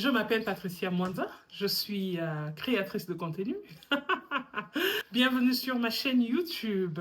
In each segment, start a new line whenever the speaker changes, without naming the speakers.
Je m'appelle Patricia Mwanza, je suis créatrice de contenu. Bienvenue sur ma chaîne YouTube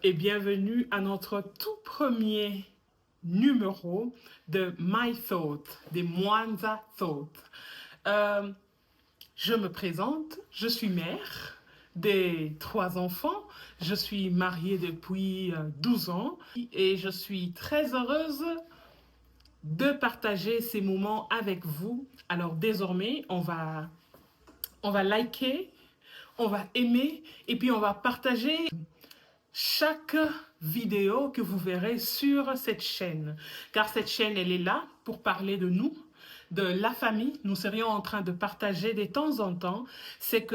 et bienvenue à notre tout premier numéro de My Thought, des Mwanza Thought. Je me présente, je suis mère des 3 enfants, je suis mariée depuis 12 ans et je suis très heureuse de partager ces moments avec vous. Alors désormais, on va liker, on va aimer et puis on va partager chaque vidéo que vous verrez sur cette chaîne. Car cette chaîne, elle est là pour parler de nous, de la famille. Nous serions en train de partager de temps en temps c'est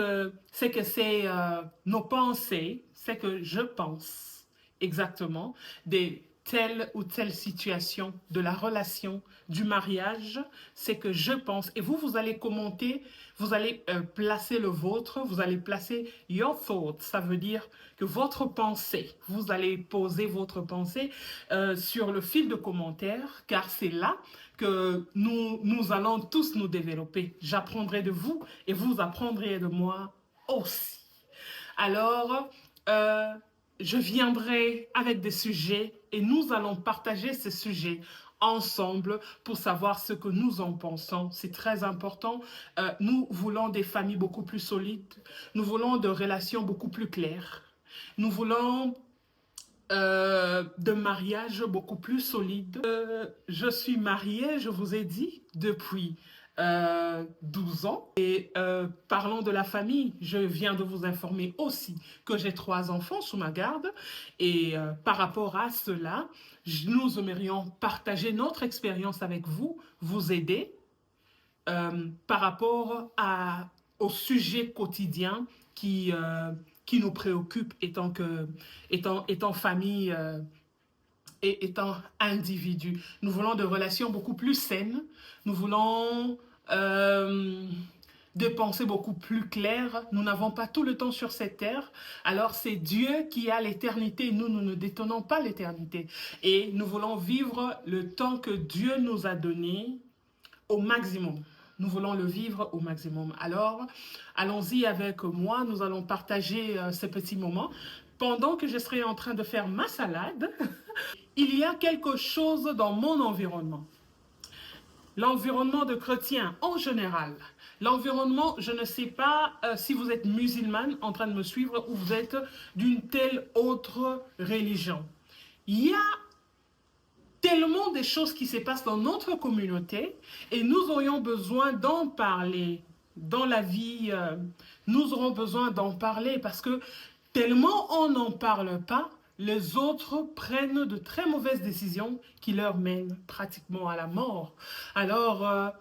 nos pensées, c'est que je pense exactement des telle ou telle situation de la relation, du mariage, c'est que je pense. Et vous allez commenter, vous allez placer le vôtre, vous allez placer your thoughts. Ça veut dire que votre pensée, vous allez poser votre pensée sur le fil de commentaires, car c'est là que nous allons tous nous développer. J'apprendrai de vous et vous apprendrez de moi aussi. Alors, je viendrai avec des sujets et nous allons partager ces sujets ensemble pour savoir ce que nous en pensons. C'est très important. Nous voulons des familles beaucoup plus solides. Nous voulons des relations beaucoup plus claires. Nous voulons de mariage beaucoup plus solides. Je suis mariée, je vous ai dit, depuis 12 ans. Et parlant de la famille, je viens de vous informer aussi que j'ai 3 enfants sous ma garde. Et par rapport à cela, nous aimerions partager notre expérience avec vous, vous aider par rapport au sujet quotidien qui nous préoccupe étant famille et étant individu. Nous voulons des relations beaucoup plus saines. Nous voulons des pensées beaucoup plus claires. Nous n'avons pas tout le temps sur cette terre. Alors c'est Dieu qui a l'éternité. Nous ne détenons pas l'éternité. Et nous voulons vivre le temps que Dieu nous a donné au maximum. Nous voulons le vivre au maximum. Alors, allons-y avec moi. Nous allons partager ces petits moments. Pendant que je serai en train de faire ma salade, il y a quelque chose dans mon environnement. L'environnement de chrétiens en général. L'environnement, je ne sais pas si vous êtes musulmane en train de me suivre ou vous êtes d'une telle autre religion. Il y a tellement des choses qui se passent dans notre communauté et nous aurions besoin d'en parler dans la vie. Nous aurons besoin d'en parler parce que tellement on n'en parle pas, les autres prennent de très mauvaises décisions qui leur mènent pratiquement à la mort. Alors,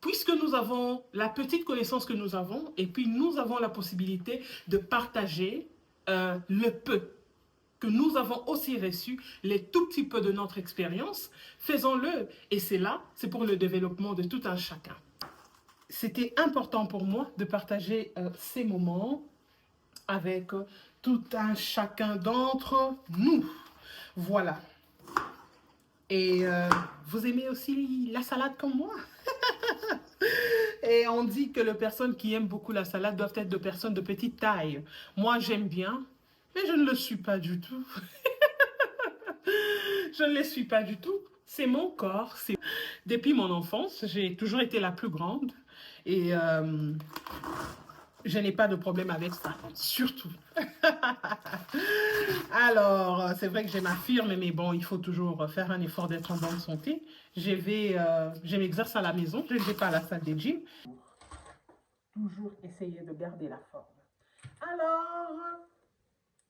puisque nous avons la petite connaissance que nous avons et puis nous avons la possibilité de partager le peu que nous avons aussi reçu, les tout petits peu de notre expérience, faisons-le. Et c'est là, c'est pour le développement de tout un chacun. C'était important pour moi de partager ces moments avec tout un chacun d'entre nous. Voilà. Et vous aimez aussi la salade comme moi? Et on dit que les personnes qui aiment beaucoup la salade doivent être de personnes de petite taille. Moi, j'aime bien, mais je ne le suis pas du tout. Je ne le suis pas du tout. C'est mon corps. Depuis mon enfance, j'ai toujours été la plus grande. Et je n'ai pas de problème avec ça, surtout. Alors, c'est vrai que j'ai ma firme, mais bon, il faut toujours faire un effort d'être en bonne santé. Je m'exerce à la maison, je ne vais pas à la salle des gym. Toujours essayer de garder la forme. Alors,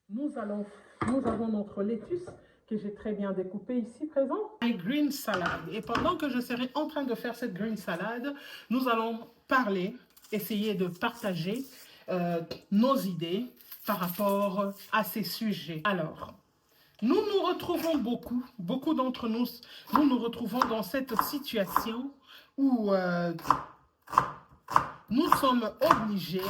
nous avons notre lettuce que j'ai très bien découpée ici présent. Un green salad. Et pendant que je serai en train de faire cette green salade, nous allons parler, essayer de partager nos idées par rapport à ces sujets. Alors, nous nous retrouvons beaucoup d'entre nous nous retrouvons dans cette situation où nous sommes obligés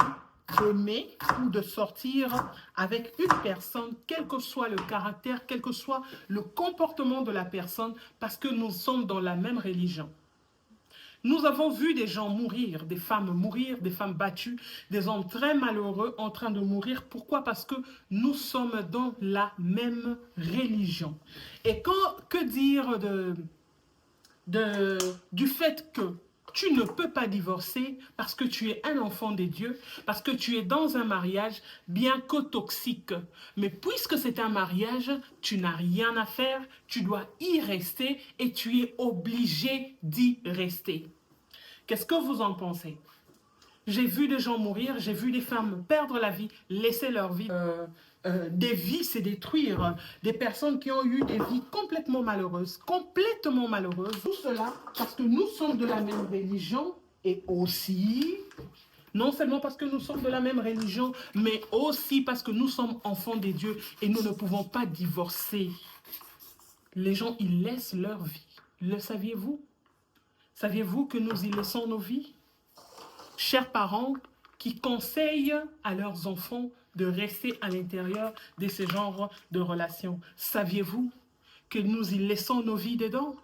d'aimer ou de sortir avec une personne, quel que soit le caractère, quel que soit le comportement de la personne, parce que nous sommes dans la même religion. Nous avons vu des gens mourir, des femmes battues, des hommes très malheureux en train de mourir. Pourquoi? Parce que nous sommes dans la même religion. Et que dire du fait que tu ne peux pas divorcer parce que tu es un enfant de Dieu, parce que tu es dans un mariage bien que toxique. Mais puisque c'est un mariage, tu n'as rien à faire, tu dois y rester et tu es obligé d'y rester. Qu'est-ce que vous en pensez? J'ai vu des gens mourir, j'ai vu des femmes perdre la vie, laisser leur vie. Des vies se détruire, des personnes qui ont eu des vies complètement malheureuses. Tout cela parce que nous sommes de la même religion et aussi, non seulement parce que nous sommes de la même religion, mais aussi parce que nous sommes enfants des dieux et nous ne pouvons pas divorcer. Les gens, ils laissent leur vie. Le saviez-vous? Saviez-vous que nous y laissons nos vies? Chers parents qui conseillent à leurs enfants de rester à l'intérieur de ce genre de relations, saviez-vous que nous y laissons nos vies dedans?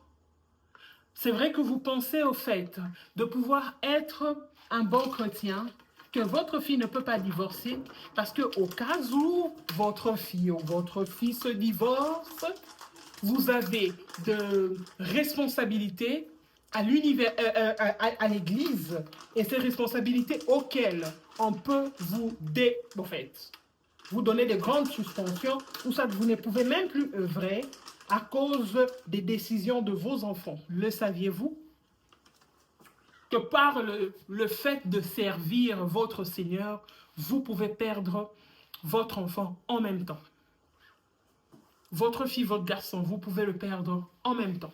C'est vrai que vous pensez au fait de pouvoir être un bon chrétien, que votre fille ne peut pas divorcer, parce que au cas où votre fille ou votre fils se divorce, vous avez de responsabilités à l'église et ces responsabilités auxquelles on peut vous donner de grandes suspensions ou ça vous ne pouvez même plus œuvrer à cause des décisions de vos enfants. Le saviez-vous? Que par le fait de servir votre Seigneur, vous pouvez perdre votre enfant en même temps. Votre fille, votre garçon, vous pouvez le perdre en même temps.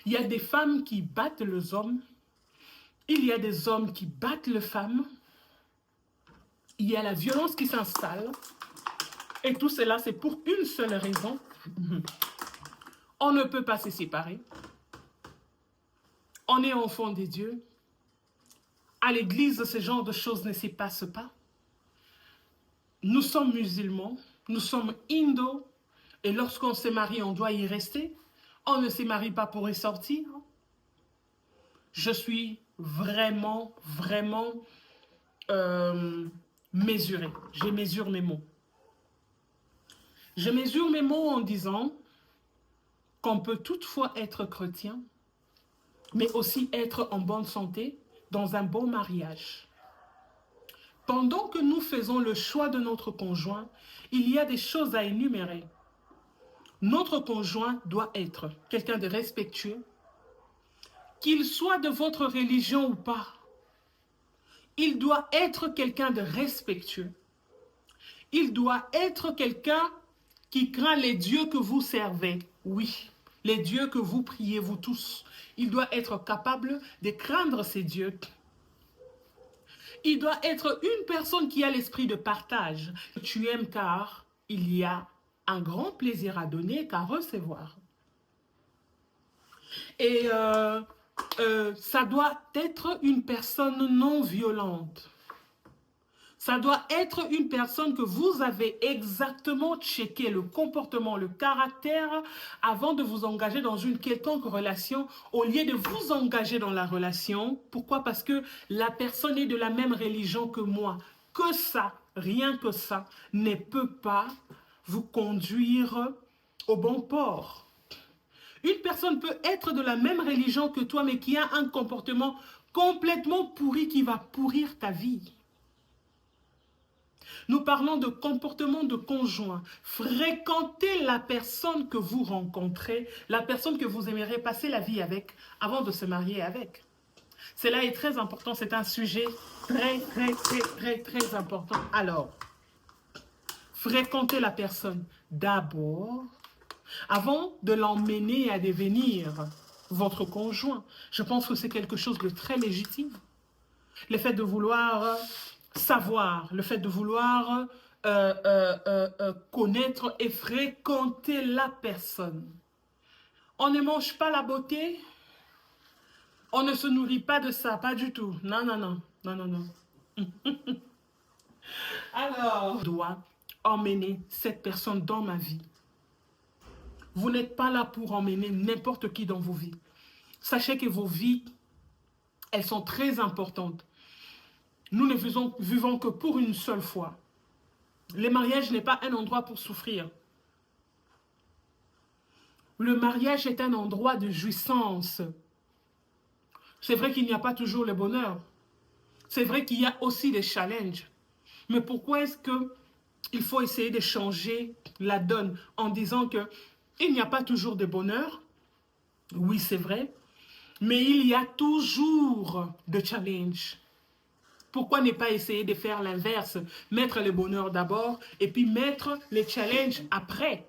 Il y a des femmes qui battent les hommes. Il y a des hommes qui battent les femmes. Il y a la violence qui s'installe. Et tout cela, c'est pour une seule raison. On ne peut pas se séparer. On est enfant de Dieu. À l'église, ce genre de choses ne se passent pas. Nous sommes musulmans. Nous sommes hindous. Et lorsqu'on se marie, on doit y rester. On ne se marie pas pour y sortir. Je suis vraiment mesuré. Je mesure mes mots. Je mesure mes mots en disant qu'on peut toutefois être chrétien, mais aussi être en bonne santé dans un bon mariage. Pendant que nous faisons le choix de notre conjoint, il y a des choses à énumérer. Notre conjoint doit être quelqu'un de respectueux, qu'il soit de votre religion ou pas. Il doit être quelqu'un de respectueux. Il doit être quelqu'un qui craint les dieux que vous servez. Oui, les dieux que vous priez, vous tous. Il doit être capable de craindre ces dieux. Il doit être une personne qui a l'esprit de partage. Tu aimes car il y a un grand plaisir à donner qu'à recevoir. Et ça doit être une personne non violente. Ça doit être une personne que vous avez exactement checké le comportement, le caractère avant de vous engager dans une quelconque relation au lieu de vous engager dans la relation. Pourquoi? Parce que la personne est de la même religion que moi. Que ça, rien que ça, ne peut pas vous conduire au bon port. Une personne peut être de la même religion que toi, mais qui a un comportement complètement pourri qui va pourrir ta vie. Nous parlons de comportement de conjoint. Fréquentez la personne que vous rencontrez, la personne que vous aimeriez passer la vie avec avant de se marier avec. Cela est très important, c'est un sujet très important. Alors, fréquentez la personne d'abord avant de l'emmener à devenir votre conjoint. Je pense que c'est quelque chose de très légitime. Le fait de vouloir savoir, le fait de vouloir connaître et fréquenter la personne. On ne mange pas la beauté, on ne se nourrit pas de ça, pas du tout. Non. Alors, je dois emmener cette personne dans ma vie. Vous n'êtes pas là pour emmener n'importe qui dans vos vies. Sachez que vos vies, elles sont très importantes. Nous ne vivons que pour une seule fois. Le mariage n'est pas un endroit pour souffrir. Le mariage est un endroit de jouissance. C'est vrai qu'il n'y a pas toujours le bonheur. C'est vrai qu'il y a aussi des challenges. Mais pourquoi est-ce qu'il faut essayer de changer la donne en disant qu'il n'y a pas toujours de bonheur? Oui, c'est vrai. Mais il y a toujours de challenges. Pourquoi ne pas essayer de faire l'inverse? Mettre le bonheur d'abord et puis mettre les challenges après.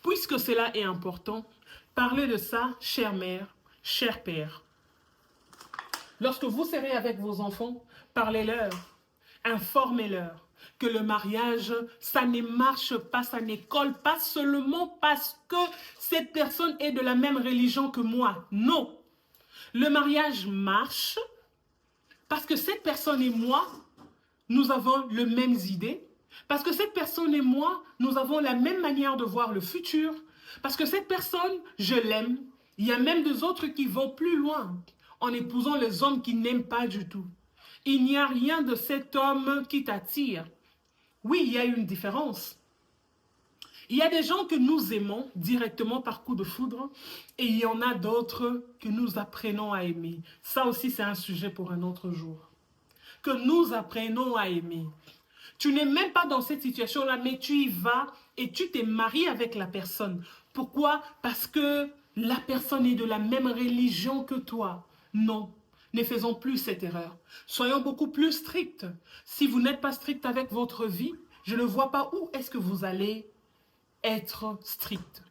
Puisque cela est important, parlez de ça, chère mère, cher père. Lorsque vous serez avec vos enfants, parlez-leur, informez-leur que le mariage, ça ne marche pas, ça ne colle pas seulement parce que cette personne est de la même religion que moi. Non. Le mariage marche parce que cette personne et moi, nous avons les mêmes idées. Parce que cette personne et moi, nous avons la même manière de voir le futur. Parce que cette personne, je l'aime. Il y a même des autres qui vont plus loin en épousant les hommes qui n'aiment pas du tout. Il n'y a rien de cet homme qui t'attire. Oui, il y a une différence. Il y a des gens que nous aimons directement par coup de foudre et il y en a d'autres que nous apprenons à aimer. Ça aussi, c'est un sujet pour un autre jour. Que nous apprenons à aimer. Tu n'es même pas dans cette situation-là, mais tu y vas et tu t'es marié avec la personne. Pourquoi? Parce que la personne est de la même religion que toi. Non, ne faisons plus cette erreur. Soyons beaucoup plus stricts. Si vous n'êtes pas strict avec votre vie, je ne vois pas où est-ce que vous allez être strict.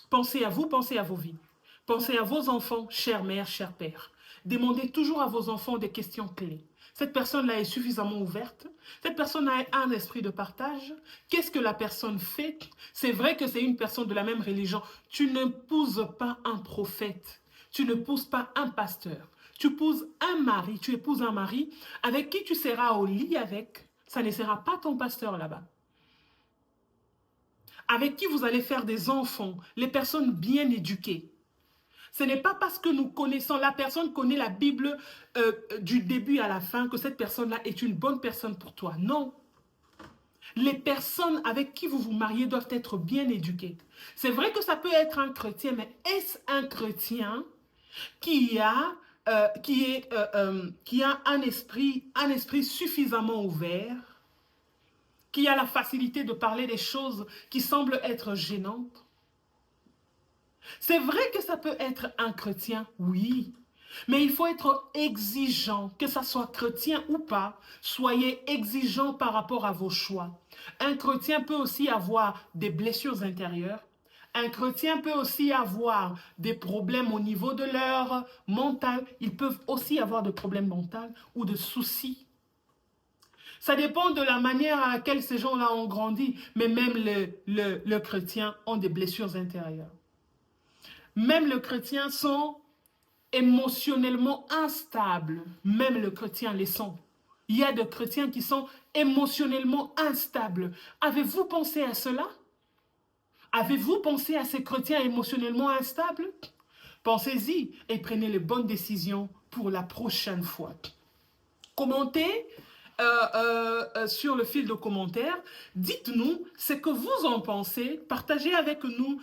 Pensez à vous, pensez à vos vies. Pensez à vos enfants, chère mère, cher père. Demandez toujours à vos enfants des questions clés. Cette personne-là est suffisamment ouverte. Cette personne a un esprit de partage. Qu'est-ce que la personne fait? C'est vrai que c'est une personne de la même religion. Tu n'épouses pas un prophète. Tu n'épouses pas un pasteur. Tu épouses un mari. Tu épouses un mari avec qui tu seras au lit avec. Ça ne sera pas ton pasteur là-bas. Avec qui vous allez faire des enfants. Les personnes bien éduquées. Ce n'est pas parce que nous connaissons, la personne connaît la Bible du début à la fin que cette personne-là est une bonne personne pour toi. Non. Les personnes avec qui vous vous mariez doivent être bien éduquées. C'est vrai que ça peut être un chrétien, mais est-ce un chrétien qui a un esprit suffisamment ouvert, qui a la facilité de parler des choses qui semblent être gênantes? C'est vrai que ça peut être un chrétien, oui. Mais il faut être exigeant, que ça soit chrétien ou pas. Soyez exigeant par rapport à vos choix. Un chrétien peut aussi avoir des blessures intérieures. Un chrétien peut aussi avoir des problèmes au niveau de leur mental. Ils peuvent aussi avoir des problèmes mentaux ou de soucis. Ça dépend de la manière à laquelle ces gens-là ont grandi. Mais même le chrétien ont des blessures intérieures. Même les chrétiens sont émotionnellement instables. Même les chrétiens les sont. Il y a des chrétiens qui sont émotionnellement instables. Avez-vous pensé à cela? Avez-vous pensé à ces chrétiens émotionnellement instables? Pensez-y et prenez les bonnes décisions pour la prochaine fois. Commentez sur le fil de commentaires. Dites-nous ce que vous en pensez. Partagez avec nous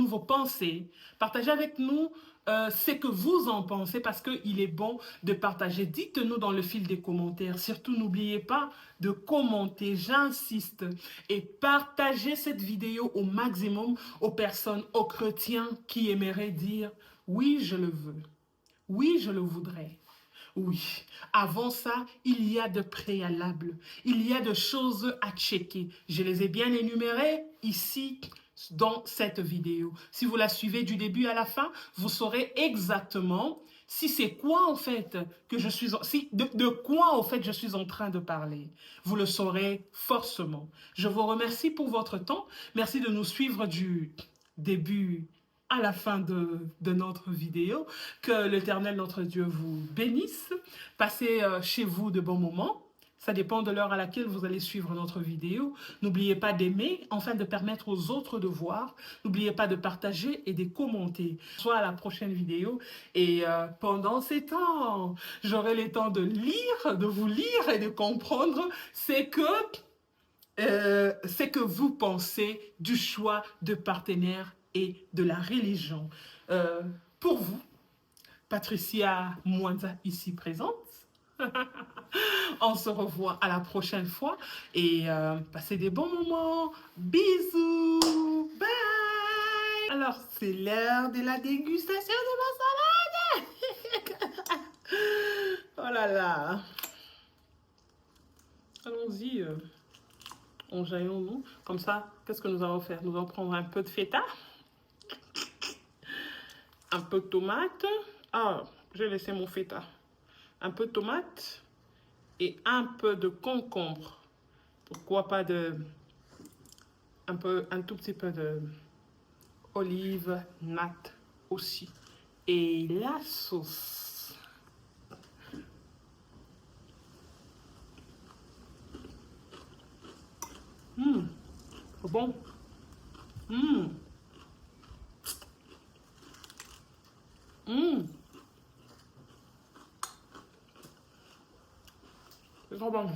vos pensées, partagez avec nous ce que vous en pensez parce qu'il est bon de partager. Dites-nous dans le fil des commentaires. Surtout, n'oubliez pas de commenter, j'insiste, et partagez cette vidéo au maximum aux personnes, aux chrétiens qui aimeraient dire « Oui, je le veux. Oui, je le voudrais. » Oui, avant ça, il y a de préalables. Il y a de choses à checker. Je les ai bien énumérées ici dans cette vidéo. Si vous la suivez du début à la fin, vous saurez exactement si c'est quoi en fait que je suis, de quoi en fait je suis en train de parler. Vous le saurez forcément. Je vous remercie pour votre temps. Merci de nous suivre du début à la fin de notre vidéo. Que l'Éternel, notre Dieu, vous bénisse. Passez chez vous de bons moments. Ça dépend de l'heure à laquelle vous allez suivre notre vidéo. N'oubliez pas d'aimer, afin de permettre aux autres de voir. N'oubliez pas de partager et de commenter. Soit à la prochaine vidéo. Et pendant ces temps, j'aurai le temps de lire, de vous lire et de comprendre ce que vous pensez du choix de partenaire et de la religion. Pour vous, Patricia Mwanza ici présente. On se revoit à la prochaine fois et passez des bons moments. Bisous. Bye. Alors, c'est l'heure de la dégustation de ma salade. Oh là là. Allons-y. Enjaillons-nous. Comme ça, qu'est-ce que nous allons faire? Nous allons prendre un peu de feta. Un peu de tomate. Ah, j'ai laissé mon feta. Un peu de tomate. Et un peu de concombre. Pourquoi pas un tout petit peu de olive nat aussi. Et la sauce. C'est bon. C'est trop bon.